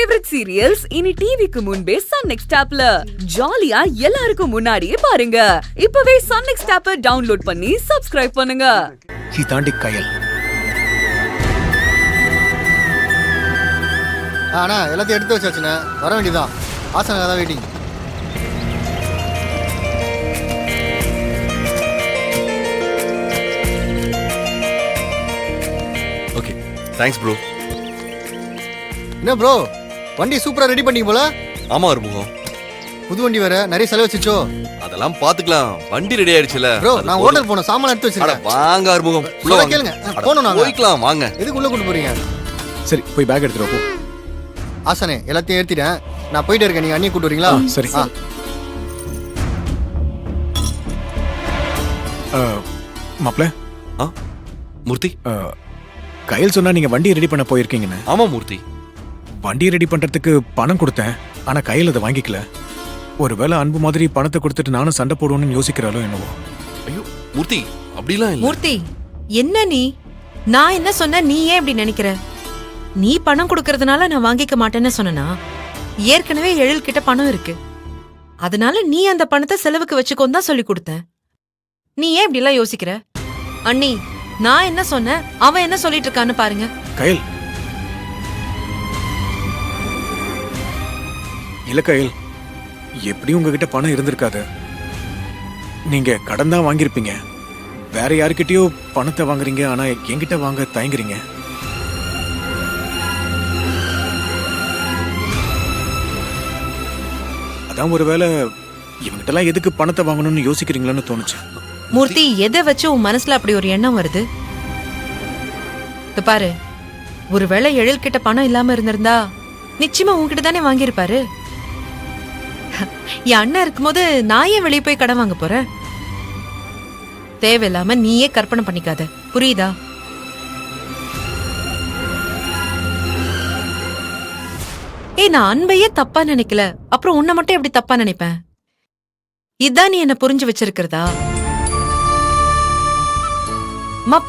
Favourite serials இனி டிவிக்கு முன்பே சன் நெக்ஸ்ட் ஆப்ல ஜாலியா எல்லாருக்கும் முன்னாடியே பாருங்க. இப்பவே சன் நெக்ஸ்ட் ஆப்பை டவுன்லோட் பண்ணி சப்ஸ்கிரைப் பண்ணுங்க. தாண்டி கயல் அண்ணா எல்லாத்தையும் எடுத்து வச்சாச்சுண்ணே, வர வேண்டியதான். ஆசனா தான் வெயிட்டிங். Okay, thanks bro. என்ன ப்ரோ, வண்டி சூப்பரா ரெடி பண்ணீங்க போல. ஆமா அருமுகம், புது வண்டி வேற, நிறைய செலவு வச்சுச்சோ. அதெல்லாம் பாத்துக்கலாம், வண்டி ரெடி ஆயிடுச்சுல. ப்ரோ நான் ஹோட்டல் போன சாமான் எடுத்து வச்சிருக்கேன். வாங்க அருமுகம், உள்ள வாங்க. கேளுங்க, போணும் நாங்க. போய்க்கலாம் வாங்க. எதுக்கு உள்ள கூட்டி போறீங்க? சரி போய் பேக் எடுத்துட்டு போ. ஆசனே எல்லாத்தையும் ஏத்திட்டேன், நான் போயிட்டே இருக்கேன். நீங்க அண்ணியை கூட்டு வரீங்களா? சரி. மாப்ள மூர்த்தி, கயல் சொன்னா நீங்க வண்டி ரெடி பண்ண போயிருக்கீங்கன்னு. ஆமா மூர்த்தி, வண்டி ரெடி பண்றதுக்கு பணம் கொடுத்தேன், ஆனா கையில் அதை வாங்கிக்கல. ஒருவேளை அன்பு மாதிரி பணத்தை கொடுத்துட்டு நானும் சண்டை போடுவோன்னு யோசிக்கிறாளோ என்னவோ. ஐயோ மூர்த்தி, அப்படிலாம் இல்ல. மூர்த்தி என்ன நீ, நான் என்ன சொன்ன, நீ ஏன் இப்படி நினைக்கிற? நீ பணம் கொடுக்கறதுனால நான் வாங்கிக்க மாட்டேன்னு சொன்னா? ஏற்கனவே எழில் கிட்ட பணம் இருக்கு, அதனால நீ அந்த பணத்தை செலவுக்கு வச்சுக்கோன்னு தான் சொல்லி கொடுத்தேன். நீ ஏன் இப்படி எல்லாம் யோசிக்கிற? அண்ணி, நான் என்ன சொன்ன, அவன் என்ன சொல்லிட்டு இருக்கான்னு பாருங்க. கயல் இல்ல கயல், எப்படியும் உங்ககிட்ட பணம் இருந்திருக்காது. நீங்க கடன் தான் வாங்கியிருப்பீங்க. வேற யாருக்கிட்டயோ பணத்தை வாங்குறீங்க, ஆனா என்கிட்ட வாங்க தயங்குறீங்க. அதான் ஒருவேளை இவங்கிட்ட எல்லாம் எதுக்கு பணத்தை வாங்கணும்னு யோசிக்கிறீங்களான்னு தோணுச்சு. மூர்த்தி, எதை வச்சு உன் மனசுல அப்படி ஒரு எண்ணம் வருது? பாரு, ஒருவேளை எழில் கிட்ட பணம் இல்லாம இருந்திருந்தா நிச்சயமா உன்கிட்ட தானே வாங்கியிருப்பாரு. என் அண்ணன் இருக்கும்போது நான் ஏன் வெளியே போய் கடன் வாங்க போறேன்? தேவையில்லாம நீயே கற்பனை பண்ணிக்காத, புரியுதா? நான் அன்பையே தப்பா நினைக்கல, அப்புறம் உன்னை மட்டும் எப்படி தப்பா நினைப்பேன்? இதான் நீ என்ன புரிஞ்சு வச்சிருக்கிறதா?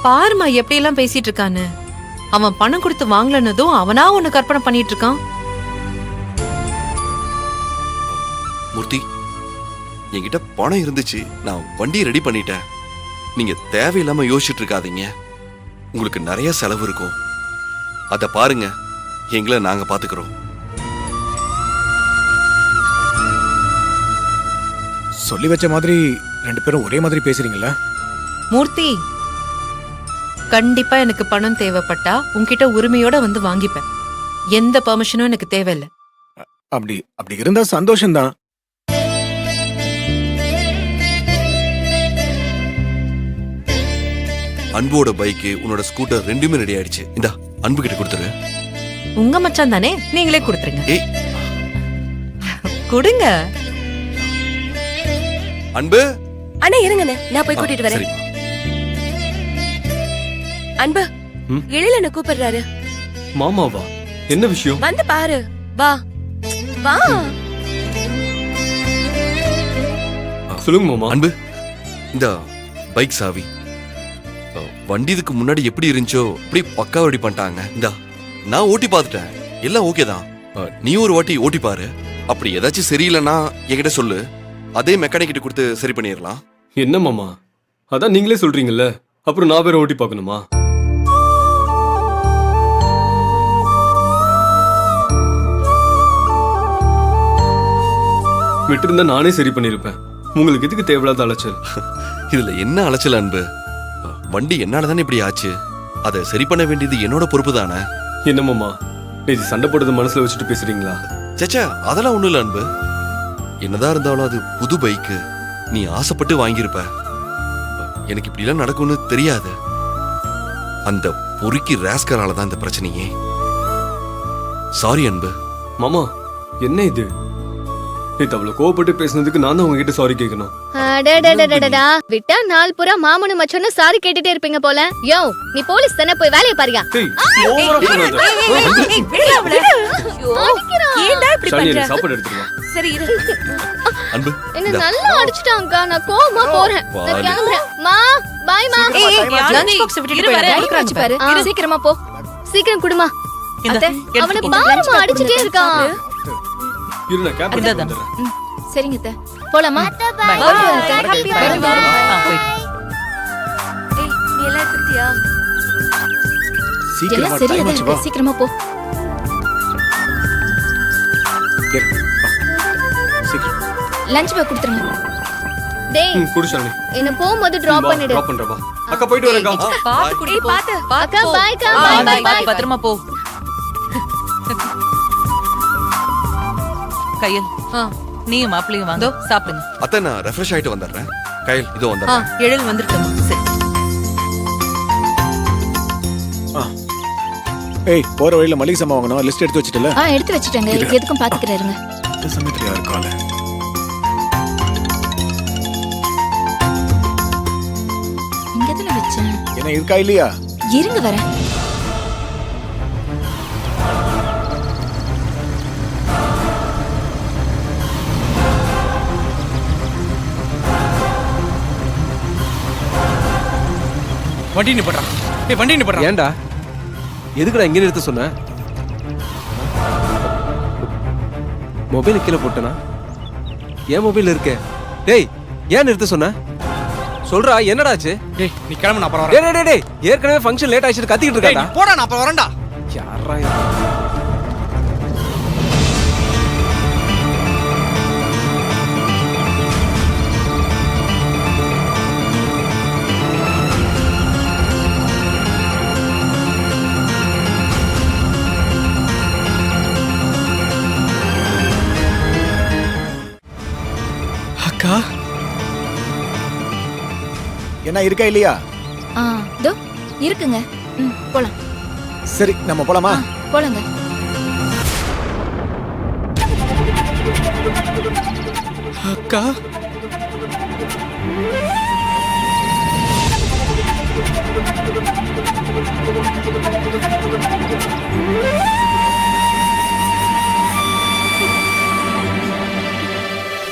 பாருமா எப்படி எல்லாம் பேசிட்டு இருக்கான்னு. அவன் பணம் கொடுத்து வாங்கலன்னதும் அவனா உன்னை கற்பனை பண்ணிட்டு இருக்கான். மூர்த்தி, என்கிட்ட பணம் இருந்துச்சு, நான் வண்டியை ரெடி பண்ணிட்டேன். நீங்க தேவையில்லாம யோசிச்சுட்டு இருக்காதீங்க. உங்களுக்கு நிறைய செலவு இருக்கும், அத பாருங்க. எங்களை நாங்க பாத்துக்கிறோம். சொல்லி வச்ச மாதிரி ரெண்டு பேரும் ஒரே மாதிரி பேசுறீங்களா? மூர்த்தி, கண்டிப்பா எனக்கு பணம் தேவைப்பட்டா உன்கிட்ட உரிமையோட வந்து வாங்கிப்பேன். எந்த பெர்மிஷனும் எனக்கு தேவையில்லை. அப்படி இருந்தா சந்தோஷம்தான். அன்போட பைக்கு, உன்னோட ஸ்கூட்டர் ரெண்டுமே ரெடி ஆயிடுச்சு. இந்தா அன்பு கிட்ட கொடுத்துரு. உங்க மச்சான் தானே, நீங்களே கொடுத்துருங்க. ஏய் கொடுங்க. அன்பு அண்ணா இருங்கண்ணே, நான் போய் கூட்டிட்டு வரேன். அன்பு, எழில் என்ன கூப்பிடுறாரு. மாமாவா? என்ன விஷயம்? வந்து பாரு, வா வா. சொல்லுங்க மாமா. அன்பு, இந்த பைக் சாவி. வண்டி இதுக்கு முன்னாடி எப்படி இருந்துச்சோ அப்படி பக்காவா ரெடி பண்ணிட்டாங்க. இந்தா நான் ஓட்டி பார்த்துட்டேன், எல்லாம் ஓகே தான். நீ ஒரு வாட்டி ஓட்டி பாரு. அப்படி ஏதாச்சும் சரியில்லைன்னா என்கிட்ட சொல்லு, அதே மெக்கானிக் கிட்ட கொடுத்து சரி பண்ணிடலாம். என்ன மாமா, அதான் நீங்களே சொல்றீங்கல்ல, அப்புறம் நான் வேற ஓட்டி பார்க்கணுமா? விட்டிருந்தா நானே சரி பண்ணிருப்பேன். உங்களுக்கு எதுக்கு தேவையில்லாத அலைச்சல்? இதுல என்ன அலைச்சல் அன்பு? வண்டி என்னால தானே இப்படி ஆச்சு, அதை சரி பண்ண வேண்டியது என்னோட பொறுப்பு தானே. என்ன மாமா, நேற்று சண்டை போட்டது மனசுல வச்சுட்டு பேசுறீங்களா? சச்சா, அதெல்லாம் ஒண்ணும் இல்ல அன்பு. என்னதான் இருந்தாலும் அது புது பைக்கு, நீ ஆசைப்பட்டு வாங்கியிருப்ப. எனக்கு இப்படி எல்லாம் நடக்கும்னு தெரியாது. அந்த பொறுக்கி ராஸ்கரால தான் இந்த பிரச்சனையே. சாரி அன்பு. மாமா என்ன இது? நேத்து அவ்வளவு கோவப்பட்டு பேசினதுக்கு நான் தான் உங்ககிட்ட சாரி கேட்கணும். விட்டா நாள் பூரா மாமனு மச்சன்னு சாரி கேட்டுட்டே இருப்பீங்க போல. யோ, நீ போலீஸ் தானே, போய் வேலையை பாருங்க. சாப்பாடு எடுத்துக்கலாம். சரி இரு. அன்பு, என்ன நல்லா அடிச்சிட்டாங்க, நான் கோவமா போறேன். நான் கிளம்புறேன். மா, பை மா. லஞ்ச் பாக்ஸ் விட்டுட்டு போய் சீக்கிரமா போ, சீக்கிரம் குடுமா. அத்தை, அவனை பாருமா அடிச்சிட்டே இருக்கான். இரு நான் கேப் இந்தா. வந்துடுறேன். சரிங்க அத்தை. போலாமா? ஏய் நீ எல்லாம் எடுத்துட்டியா? சீக்கிரமா எல்லாம் டைம் சரியா ஆச்சு வா இருக்கு. சீக்கிரமா போ. இரு, வா. சீக்கிரம் லஞ்ச் பேக் கொடுத்துருங்க. டேய், ம் குடு ஷாலினி. என்ன போகும்போது டிராப் பண்ணிடு. டிராப் பண்றேன் வா. அக்கா போயிட்டு வரேன்க்கா. பாத்து குடி போ. பாத்து. அக்கா பாய் அக்கா. ஆ, பாய் பாய், பாய். பத்திரமா போ. கையல் நீயும் மாப்பிளையும் வாங்க சாப்பிடுங்க. அத்தை நான் ரெஃப்ரெஷ் ஆயிட்டு வந்துடுறேன். கையில் இதோ ஆ, வந்துடுறேன். எழில் வந்துட்டோம். சரி. ஏய் போற வழியில மளிகை சாமான் வாங்கணும் லிஸ்ட் எடுத்து வச்சிட்டல எடுத்து வச்சிட்டேங்க. எதுக்கும் பாத்துக்கறேங்க. இந்த சமயத்துல யார் கால இங்க தான வச்சேன். என்ன இருக்கா இல்லையா இருங்க வரேன். வண்டி நிப்பறா ஏய் வண்டி நிப்பறா ஏன்டா எதுக்குடா இங்க நிறுத்த சொன்ன? மொபைல் கீழே போட்டனா? ஏன் மொபைல் இருக்கே? டேய் ஏன் நிறுத்த சொன்ன? சொல்றா என்னடாச்சு? ஏய் நீ கிளம்பு நான் அப்புறம் டேய் டேய் டேய் ஏற்கனவே ஃபங்க்ஷன் லேட் ஆயிடுச்சு கத்திக்கிட்டு இருக்காடா. போடா நான் அப்புறம் வரேன்டா யாரா இது? அக்கா என்ன இருக்கா இல்லையா தோ இருக்குங்க. போலாம். சரி நம்ம போலாமா போலாங்க. அக்கா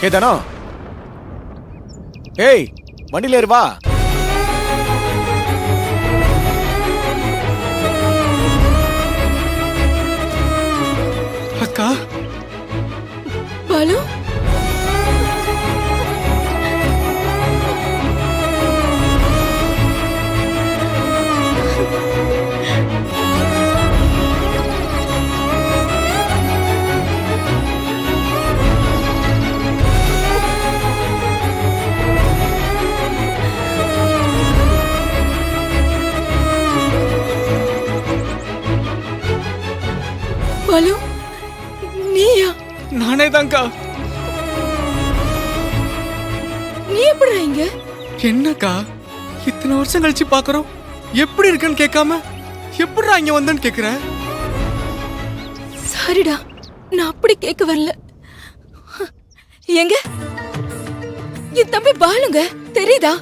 ஏ தனோ ஏய் வண்டியில ஏறு வா அக்கா பாலு பாலு நீயா? நானே தான்க்கா நீ எப்படி இங்க? என்னக்கா இத்தனை வருஷம் கழிச்சு பாக்குறோம் எப்படி இருக்குன்னு கேட்காம எப்படிடா இங்க வந்தேன்னு கேக்குற சாரிடா, நான் அப்படி கேட்க வரல. எங்க என் தம்பி பாலுங்க தெரியுதா?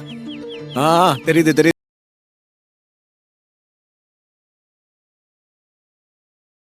தெரியுது தெரியுது